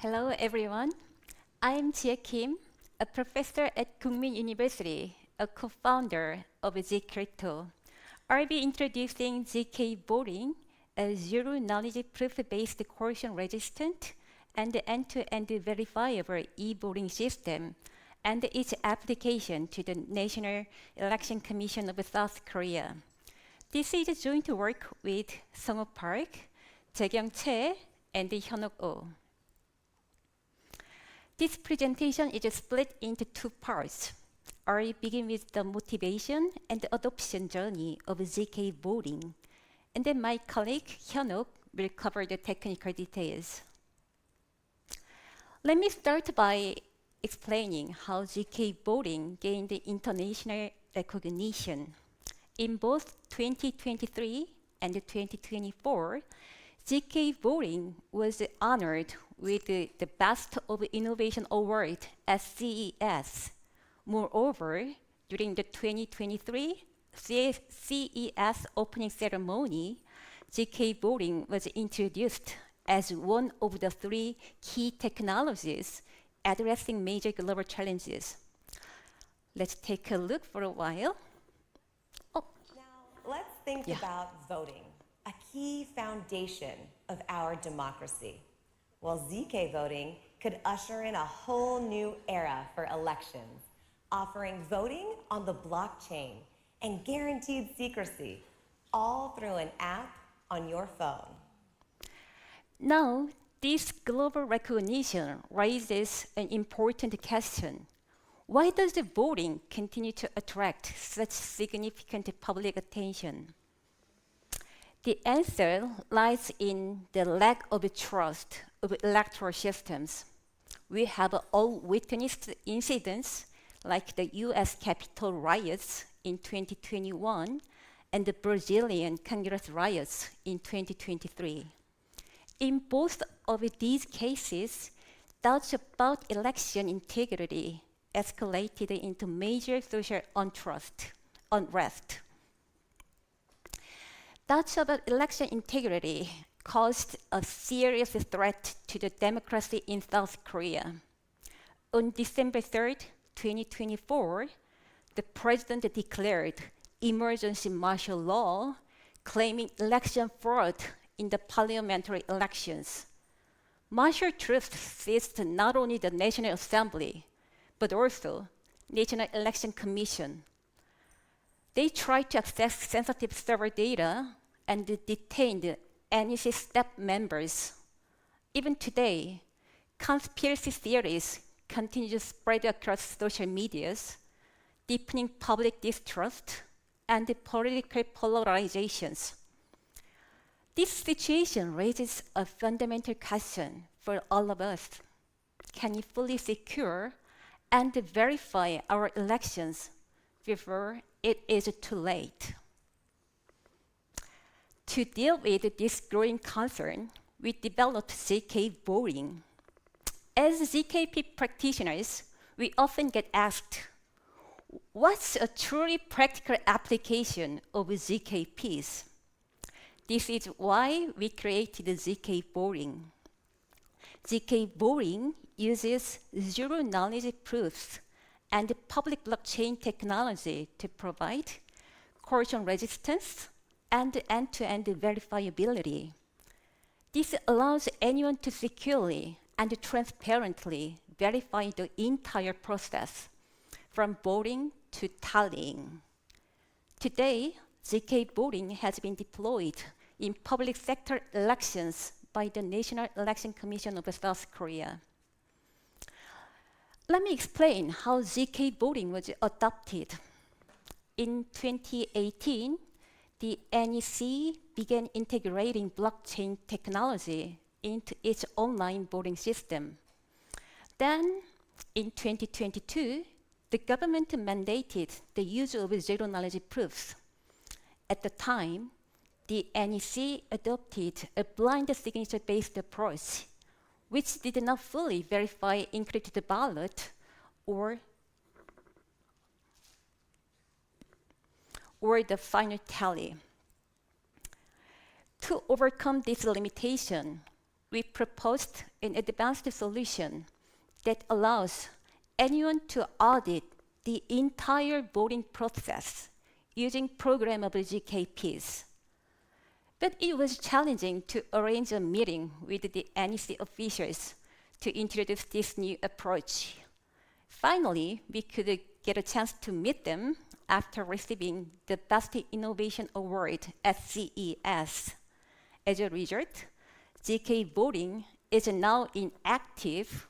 Hello, everyone. I'm Jihye, a professor at Kookmin University, a co-founder of Zkrypto. I'll be introducing zkVoting, a zero-knowledge proof-based coercion-resistant and end-to-end verifiable e-voting system, and its application to the National Election Commission of South Korea. This is a joint work with Sung Park, Jae, and Hyunok Oh. This presentation is split into two parts. I begin with the motivation and adoption journey of zkVoting, and then my colleague Hyunok will cover the technical details. Let me start by explaining how zkVoting gained international recognition. In both 2023 and 2024, zkVoting was honored with the Best of Innovation Award at CES. Moreover, during the 2023 CES opening ceremony, zkVoting was introduced as one of the three key technologies addressing major global challenges. Let's take a look for a while. Now, let's think about voting, a key foundation of our democracy. Well, zkVoting could usher in a whole new era for elections, offering voting on the blockchain and guaranteed secrecy, all through an app on your phone. Now, this global recognition raises an important question. Why does the voting continue to attract such significant public attention? The answer lies in the lack of trust of electoral systems. We have all witnessed incidents like the US Capitol riots in 2021 and the Brazilian Congress riots in 2023. In both of these cases, doubts about election integrity escalated into major social unrest. Doubts about election integrity caused a serious threat to the democracy in South Korea. On December 3rd, 2024, the president declared emergency martial law, claiming election fraud in the parliamentary elections. Martial troops seized not only the National Assembly, but also National Election Commission. They tried to access sensitive server data and detained NEC staff members. Even today, conspiracy theories continue to spread across social medias, deepening public distrust and political polarizations. This situation raises a fundamental question for all of us. Can we fully secure and verify our elections before it is too late? To deal with this growing concern, we developed zkVoting. As ZKP practitioners, we often get asked, what's a truly practical application of ZKPs? This is why we created zkVoting. zkVoting uses zero-knowledge proofs and public blockchain technology to provide coercion resistance and end-to-end verifiability. This allows anyone to securely and transparently verify the entire process, from voting to tallying. Today, zkVoting has been deployed in public sector elections by the National Election Commission of South Korea. Let me explain how zkVoting was adopted. In 2018, the NEC began integrating blockchain technology into its online voting system. Then, in 2022, the government mandated the use of zero-knowledge proofs. At the time, the NEC adopted a blind signature-based approach, which did not fully verify encrypted ballot or the final tally. To overcome this limitation, we proposed an advanced solution that allows anyone to audit the entire voting process using programmable zkPs. But it was challenging to arrange a meeting with the NEC officials to introduce this new approach. Finally, we could get a chance to meet them after receiving the Best Innovation Award at CES. As a result, zkVoting is now inactive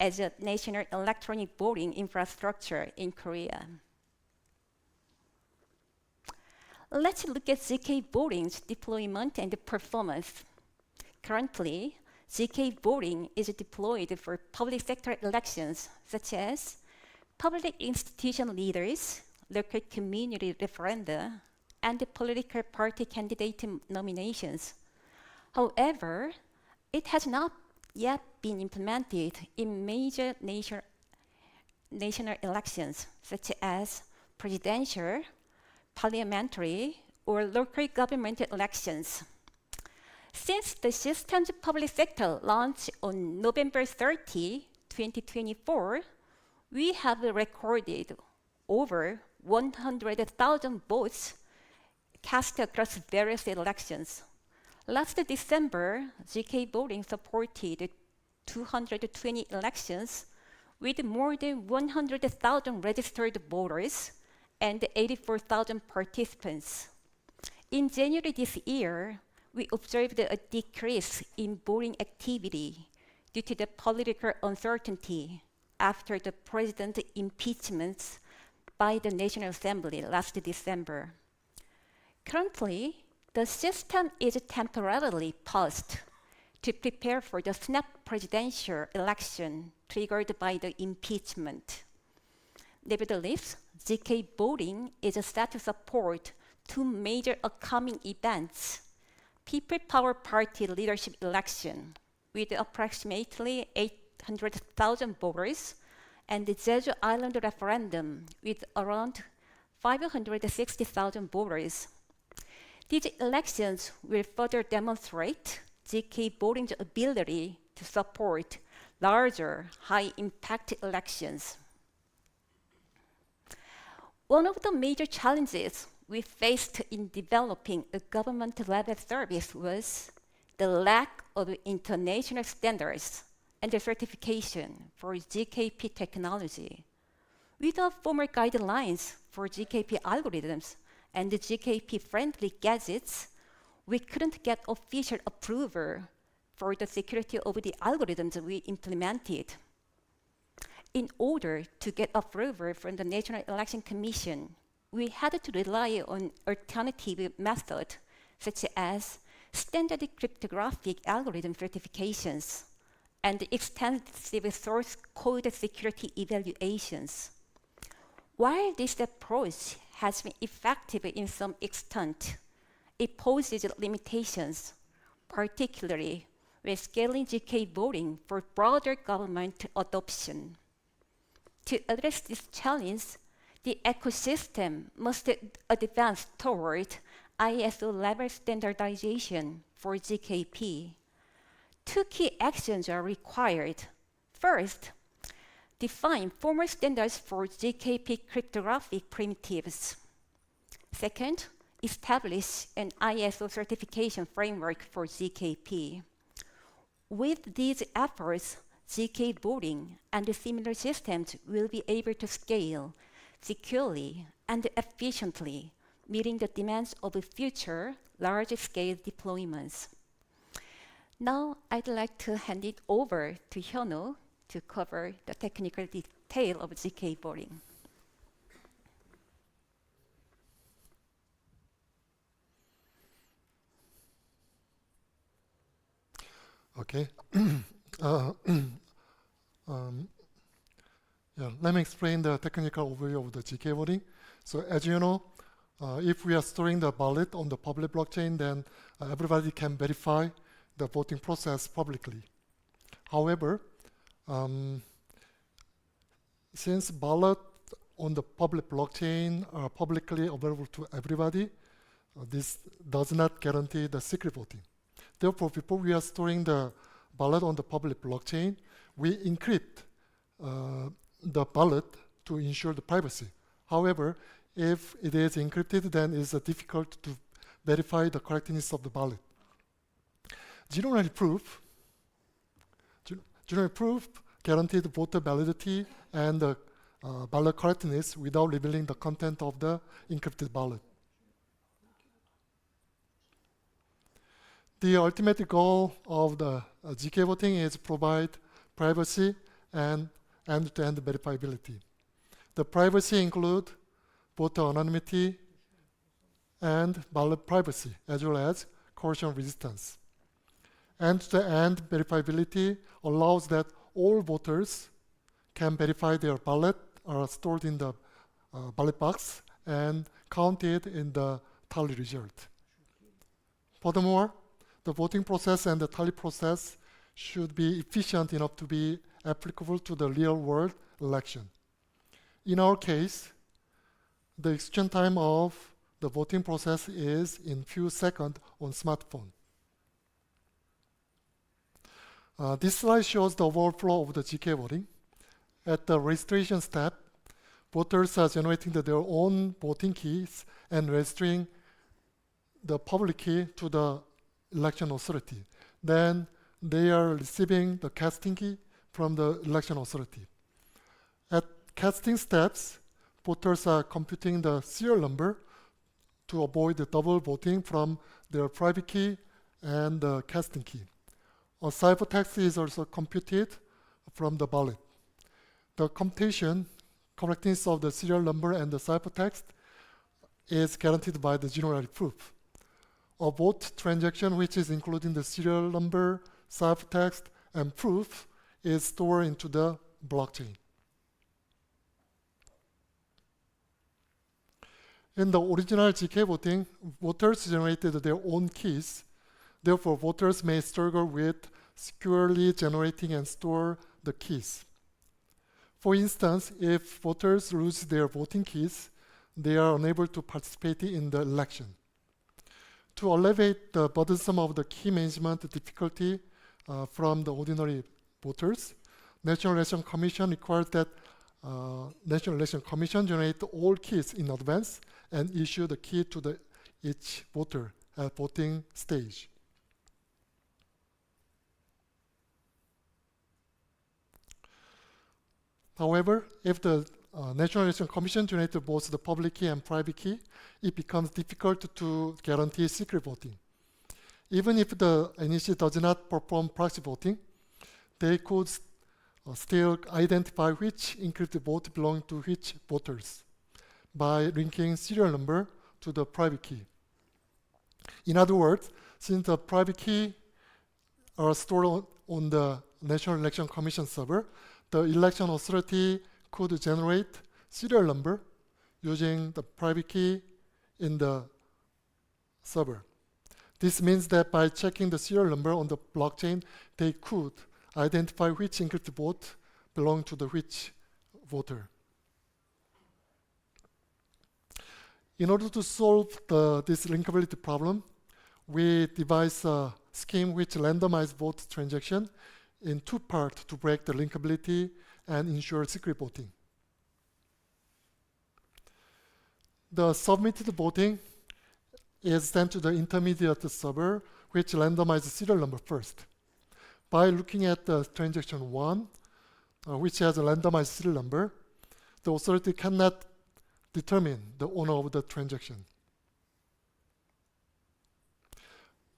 as a national electronic voting infrastructure in Korea. Let's look at zkVoting's deployment and performance. Currently, zkVoting is deployed for public sector elections, such as public institution leaders, local community referenda, and the political party candidate nominations. However, it has not yet been implemented in major national elections, such as presidential, parliamentary, or local government elections. Since the system's public sector launched on November 30, 2024, we have recorded over 100,000 votes cast across various elections. Last December, zkVoting supported 220 elections with more than 100,000 registered voters and 84,000 participants. In January this year, we observed a decrease in voting activity due to the political uncertainty after the president's impeachment by the National Assembly last December. Currently, the system is temporarily paused to prepare for the snap presidential election triggered by the impeachment. Nevertheless, zkVoting is set to support two major upcoming events: People Power Party leadership election with approximately 800,000 voters, and the Jeju Island referendum with around 560,000 voters. These elections will further demonstrate zkVoting's ability to support larger, high-impact elections. One of the major challenges we faced in developing a government-level service was the lack of international standards and the certification for zkP technology. Without formal guidelines for zkP algorithms and the zkP-friendly gadgets, we couldn't get official approval for the security of the algorithms we implemented. In order to get approval from the National Election Commission, we had to rely on alternative methods, such as standard cryptographic algorithm certifications and extensive source code security evaluations. While this approach has been effective in some extent, it poses limitations, particularly when scaling zkVoting for broader government adoption. To address this challenge, the ecosystem must advance toward ISO-level standardization for zkP. Two key actions are required. First, define formal standards for zkP cryptographic primitives. Second, establish an ISO certification framework for zkP. With these efforts, zkVoting and similar systems will be able to scale securely and efficiently, meeting the demands of future large-scale deployments. Now, I'd like to hand it over to Hyunok to cover the technical detail of zkVoting. Okay. Let me explain the technical overview of the zkVoting. So as you know, if we are storing the ballot on the public blockchain, then everybody can verify the voting process publicly. However, since ballot on the public blockchain are publicly available to everybody, this does not guarantee the secret voting. Therefore, before we are storing the ballot on the public blockchain, we encrypt the ballot to ensure the privacy. However, if it is encrypted, then it's difficult to verify the correctness of the ballot. General proof guaranteed voter validity and the ballot correctness without revealing the content of the encrypted ballot. The ultimate goal of the zkVoting is provide privacy and end-to-end verifiability. The privacy include voter anonymity and ballot privacy, as well as coercion resistance. End-to-end verifiability allows that all voters can verify their ballot are stored in the ballot box and counted in the tally result. Furthermore, the voting process and the tally process should be efficient enough to be applicable to the real-world election. In our case, the execution time of the voting process is in few seconds on smartphone. This slide shows the overall flow of the zkVoting. At the registration step, voters are generating their own voting keys and registering the public key to the election authority. Then they are receiving the casting key from the election authority. At casting steps, voters are computing the serial number to avoid the double voting from their private key and the casting key. A ciphertext is also computed from the ballot. The computation correctness of the serial number and the ciphertext is guaranteed by the general proof. A vote transaction, which is including the serial number, ciphertext, and proof, is stored into the blockchain. In the original zkVoting, voters generated their own keys. Therefore, voters may struggle with securely generating and store the keys. For instance, if voters lose their voting keys, they are unable to participate in the election. To alleviate the burdensome of the key management difficulty from the ordinary voters, National Election Commission requires that National Election Commission generate all keys in advance and issue the key to each voter at voting stage. However, if the National Election Commission generated both the public key and private key, it becomes difficult to guarantee secret voting. Even if the NEC does not perform proxy voting, they could still identify which encrypted vote belongs to which voters by linking serial number to the private key. In other words, since the private key are stored on the National Election Commission server, the election authority could generate serial number using the private key in the server. This means that by checking the serial number on the blockchain, they could identify which encrypted vote belongs to which voter. In order to solve this linkability problem, we devised a scheme which randomizes vote transaction in two parts to break the linkability and ensure secret voting. The submitted voting is sent to the intermediate server, which randomizes serial number first. By looking at the transaction 1, which has a randomized serial number, the authority cannot determine the owner of the transaction.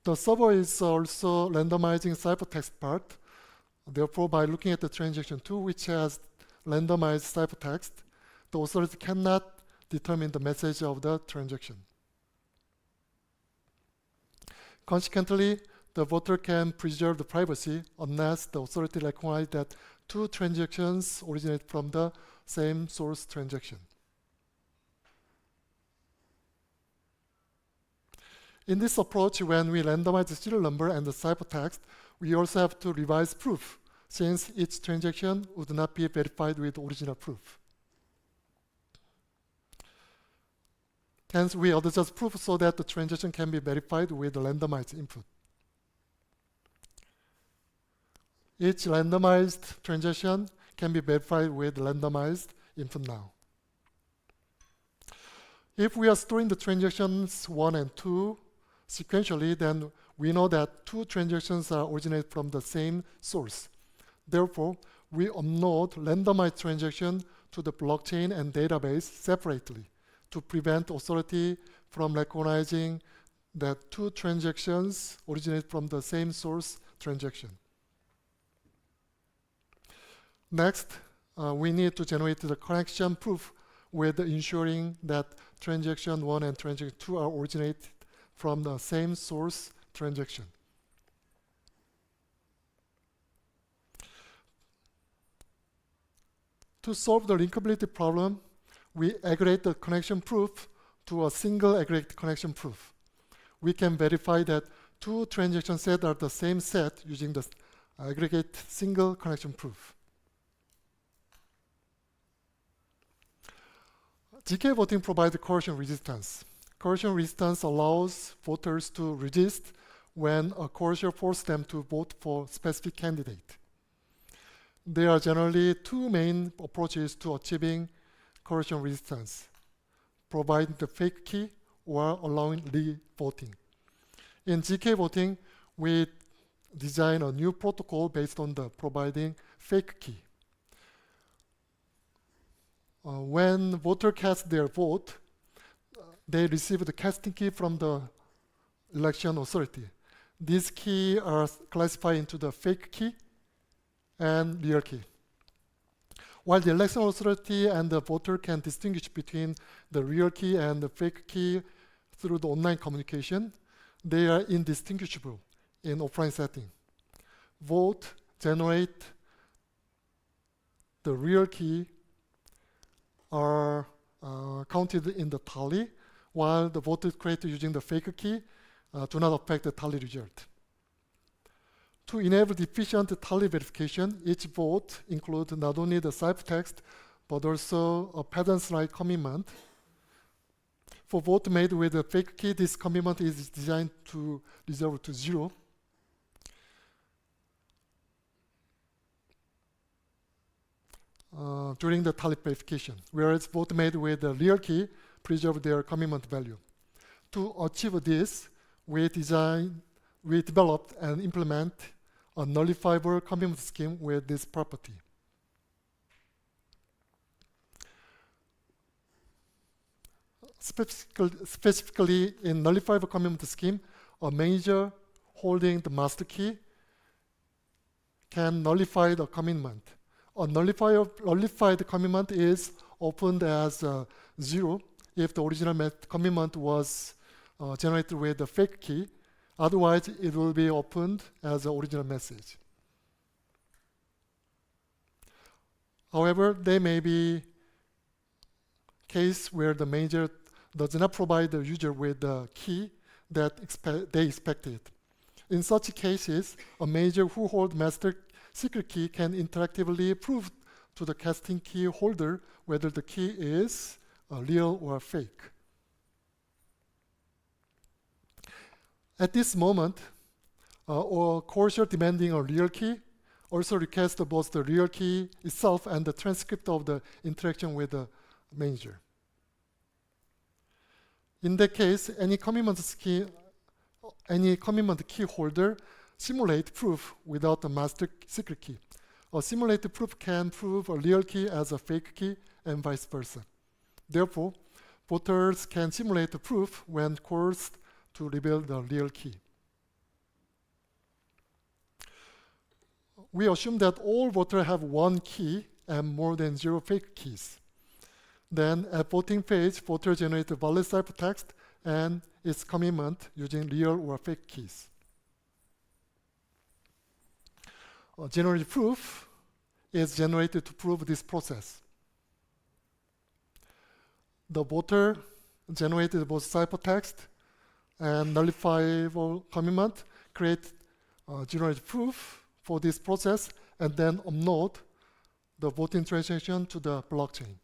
The server is also randomizing ciphertext part. Therefore, by looking at the transaction 2, which has randomized ciphertext, the authority cannot determine the message of the transaction. Consequently, the voter can preserve the privacy unless the authority recognizes that two transactions originate from the same source transaction. In this approach, when we randomize the serial number and the ciphertext, we also have to revise proof, since each transaction would not be verified with original proof. Hence, we adjust proof so that the transaction can be verified with the randomized input. Each randomized transaction can be verified with randomized input now. If we are storing the transactions 1 and 2 sequentially, then we know that 2 transactions are originated from the same source. Therefore, we upload randomized transaction to the blockchain and database separately to prevent authority from recognizing that 2 transactions originate from the same source transaction. Next, we need to generate the connection proof with ensuring that transaction 1 and transaction 2 are originated from the same source transaction. To solve the linkability problem, we aggregate the connection proof to a single aggregate connection proof. We can verify that 2 transaction sets are the same set using the aggregate single connection proof. zkVoting provides coercion resistance. Coercion resistance allows voters to resist when a coercer forces them to vote for a specific candidate. There are generally 2 main approaches to achieving coercion resistance: providing the fake key or allowing re-voting. In zkVoting, we design a new protocol based on the providing fake key. When voters cast their vote, they receive the casting key from the election authority. These keys are classified into the fake key and real key. While the election authority and the voter can distinguish between the real key and the fake key through the online communication, they are indistinguishable in offline setting. Vote generate the real key are counted in the tally, while the votes created using the fake key do not affect the tally result. To enable efficient tally verification, each vote includes not only the ciphertext, but also a patterns-like commitment. For vote made with a fake key, this commitment is designed to resolve to 0. During the tally verification, whereas vote made with the real key preserve their commitment value. To achieve this, we developed and implement a nullifiable commitment scheme with this property. Specifically, in nullifiable commitment scheme, a manager holding the master key can nullify the commitment. A nullified commitment is opened as 0 if the original commitment was generated with the fake key. Otherwise, it will be opened as an original message. However, there may be case where the manager does not provide the user with the key that they expected. In such cases, a manager who holds master secret key can interactively prove to the casting key holder whether the key is real or fake. At this moment, a coercer demanding a real key also requests both the real key itself and the transcript of the interaction with the manager. In that case, any commitment key holder simulate proof without the master secret key. A simulated proof can prove a real key as a fake key and vice versa. Therefore, voters can simulate the proof when coerced to reveal the real key. We assume that all voters have 1 key and more than 0 fake keys. Then at voting phase, voters generate a valid ciphertext and its commitment using real or fake keys. Generated proof is generated to prove this process. The voter generated both ciphertext and nullifiable commitment, create generated proof for this process, and then upload the voting transaction to the blockchain.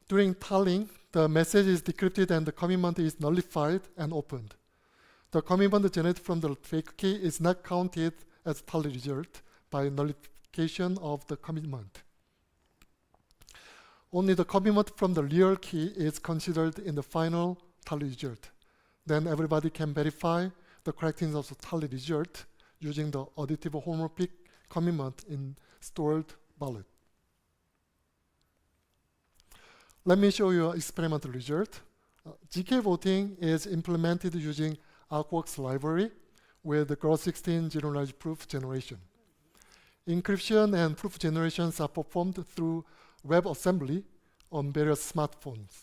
During tallying, the message is decrypted and the commitment is nullified and opened. the commitment generated from the fake key is not counted as tally result by nullification of the commitment. Only the commitment from the real key is considered in the final tally result. Then everybody can verify the correctness of the tally result using the additive homomorphic commitment in stored ballot. Let me show you an experimental result. zkVoting is implemented using ArcWorks library with the Gross16 generalized proof generation. Encryption and proof generations are performed through WebAssembly on various smartphones.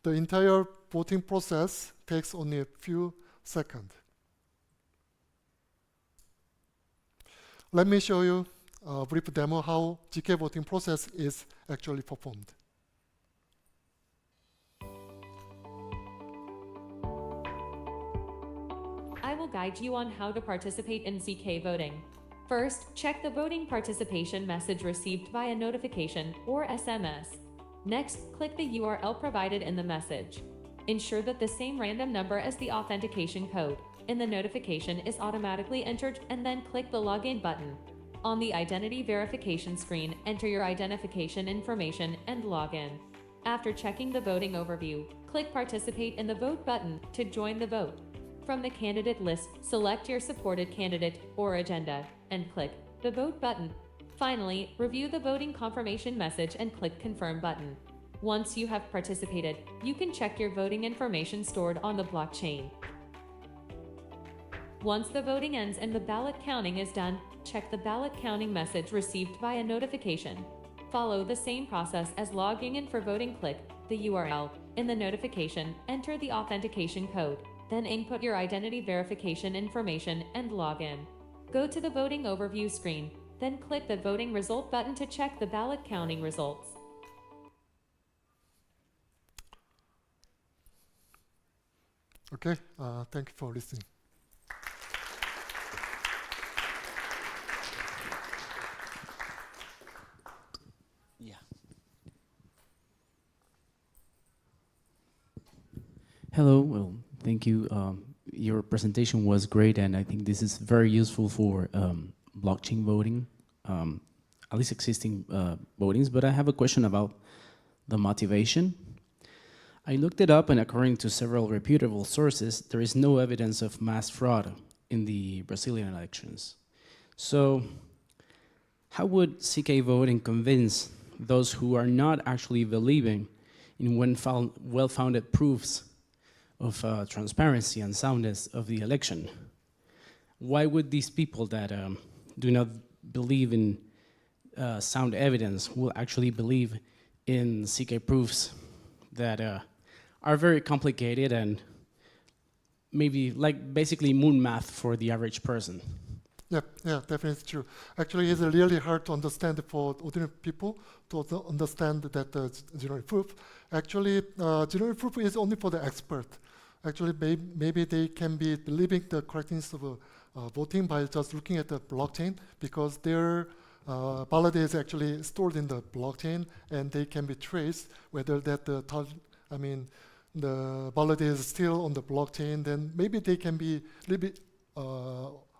The entire voting process takes only a few seconds. Let me show you a brief demo how zkVoting process is actually performed. I will guide you on how to participate in zkVoting. First, check the voting participation message received via notification or SMS. Next, click the URL provided in the message. Ensure that the same random number as the authentication code in the notification is automatically entered, and then click the login button. On the identity verification screen, enter your identification information and log in. After checking the voting overview, click Participate in the Vote button to join the vote. From the candidate list, select your supported candidate or agenda and click the Vote button. Finally, review the voting confirmation message and click Confirm button. Once you have participated, you can check your voting information stored on the blockchain. Once the voting ends and the ballot counting is done, check the ballot counting message received via notification. Follow the same process as logging in for voting. Click the URL in the notification, enter the authentication code, then input your identity verification information and log in. Go to the voting overview screen, then click the voting result button to check the ballot counting results. Okay, thank you for listening. Yeah. Hello. Well, thank you. Your presentation was great, and I think this is very useful for blockchain voting, at least existing votings. But I have a question about the motivation. I looked it up, and according to several reputable sources, there is no evidence of mass fraud in the Brazilian elections. So how would zkVoting convince those who are not actually believing in well-founded proofs of transparency and soundness of the election? Why would these people that do not believe in sound evidence will actually believe in zk proofs that are very complicated and maybe like basically moon math for the average person? Yeah, definitely true. Actually, it's really hard to understand for ordinary people to understand that general proof. Actually, general proof is only for the expert. Actually, maybe they can be believing the correctness of voting by just looking at the blockchain, because their ballot is actually stored in the blockchain, and they can be traced whether that the ballot is still on the blockchain. Then maybe they can be a little bit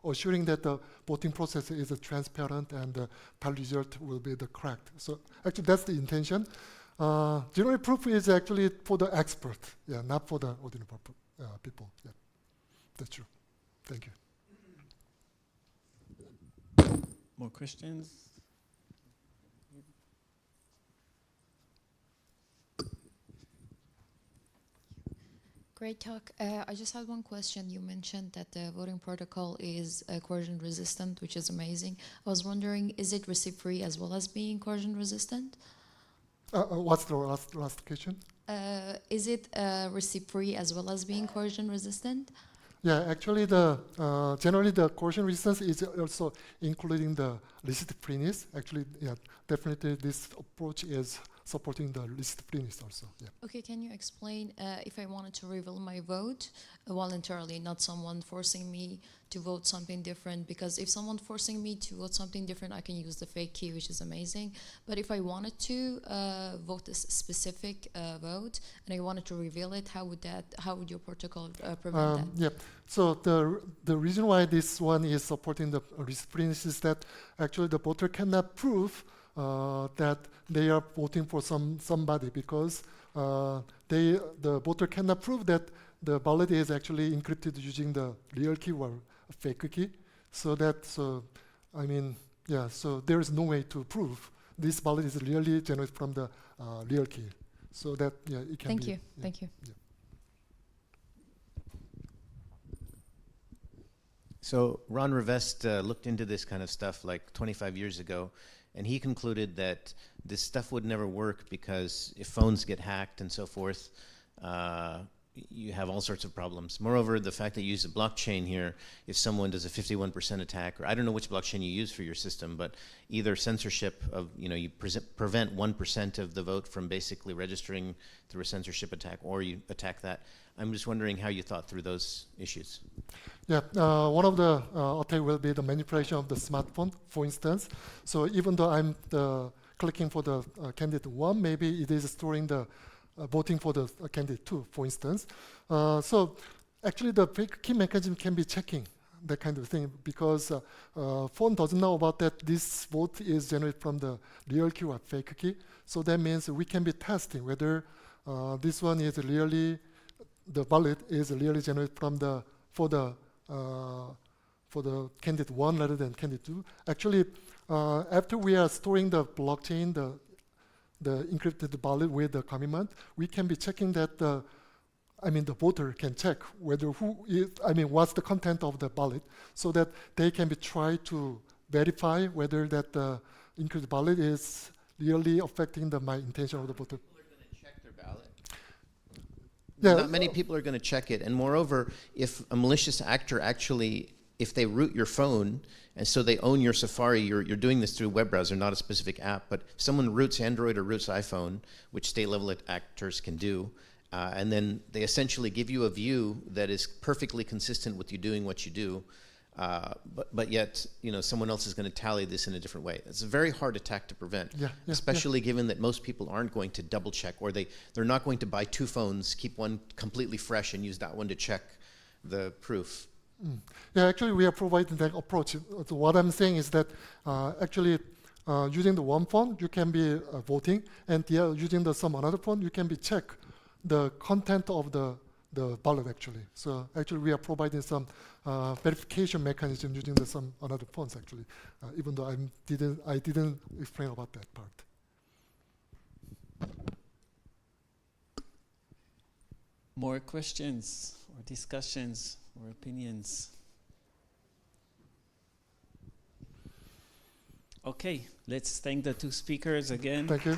assuring that the voting process is transparent and the tally result will be the correct. So actually, that's the intention. General proof is actually for the expert, not for the ordinary people. Yeah, that's true. Thank you. More questions? Great talk. I just had one question. You mentioned that the voting protocol is coercion-resistant, which is amazing. I was wondering, is it receipt-free as well as being coercion-resistant? What's the last question? Is it receipt-free as well as being coercion-resistant? Yeah, actually, generally the coercion resistance is also including the receipt freeness. Actually, yeah, definitely this approach is supporting the list freeness also. Yeah. Okay, can you explain if I wanted to reveal my vote voluntarily, not someone forcing me to vote something different? Because if someone forcing me to vote something different, I can use the fake key, which is amazing. But if I wanted to vote a specific vote and I wanted to reveal it, how would your protocol prevent that? Yeah. So the reason why this one is supporting the list freeness is that actually the voter cannot prove that they are voting for somebody, because the voter cannot prove that the ballot is actually encrypted using the real key or a fake key. So there is no way to prove this ballot is really generated from the real key. So that it can Thank be. you. Yeah. Thank you. Yeah. So Ron Rivest looked into this kind of stuff like 25 years ago, and he concluded that this stuff would never work because if phones get hacked and so forth, you have all sorts of problems. Moreover, the fact that you use a blockchain here, if someone does a 51% attack, or I don't know which blockchain you use for your system, but either censorship of, you prevent 1% of the vote from basically registering through a censorship attack, or you attack that. I'm just wondering how you thought through those issues. Yeah, one of the attack will be the manipulation of the smartphone, for instance. So even though I'm clicking for the candidate 1, maybe it is storing the voting for the candidate 2, for instance. So actually the fake key mechanism can be checking that kind of thing, because phone doesn't know about that this vote is generated from the real key or fake key. So that means we can be testing whether this one is really, the ballot is really generated from for the candidate 1 rather than candidate 2. Actually, after we are storing the blockchain, the encrypted ballot with the commitment, we can be checking that the voter can check whether what's the content of the ballot, so that they can be try to verify whether that the encrypted ballot is really affecting my intention of the voter. People are going to check their ballot. Yeah. Not many people are going to check it. And moreover, if a malicious actor if they root your phone, and so they own your Safari, you're doing this through a web browser, not a specific app, but if someone roots Android or roots iPhone, which state-level actors can do, and then they essentially give you a view that is perfectly consistent with you doing what you do, but yet someone else is going to tally this in a different way. It's a very hard attack to prevent, especially given that most people aren't going to double check, or they're not going to buy 2 phones, keep one completely fresh and use that one to check the proof. Yeah, actually we are providing that approach. So what I'm saying is that actually using the one phone you can be voting, and using some another phone you can be check the content of the ballot actually. So actually we are providing some verification mechanism using some another phones actually, even though I didn't explain about that part. More questions or discussions or opinions? Okay, let's thank the 2 speakers again. Thank you.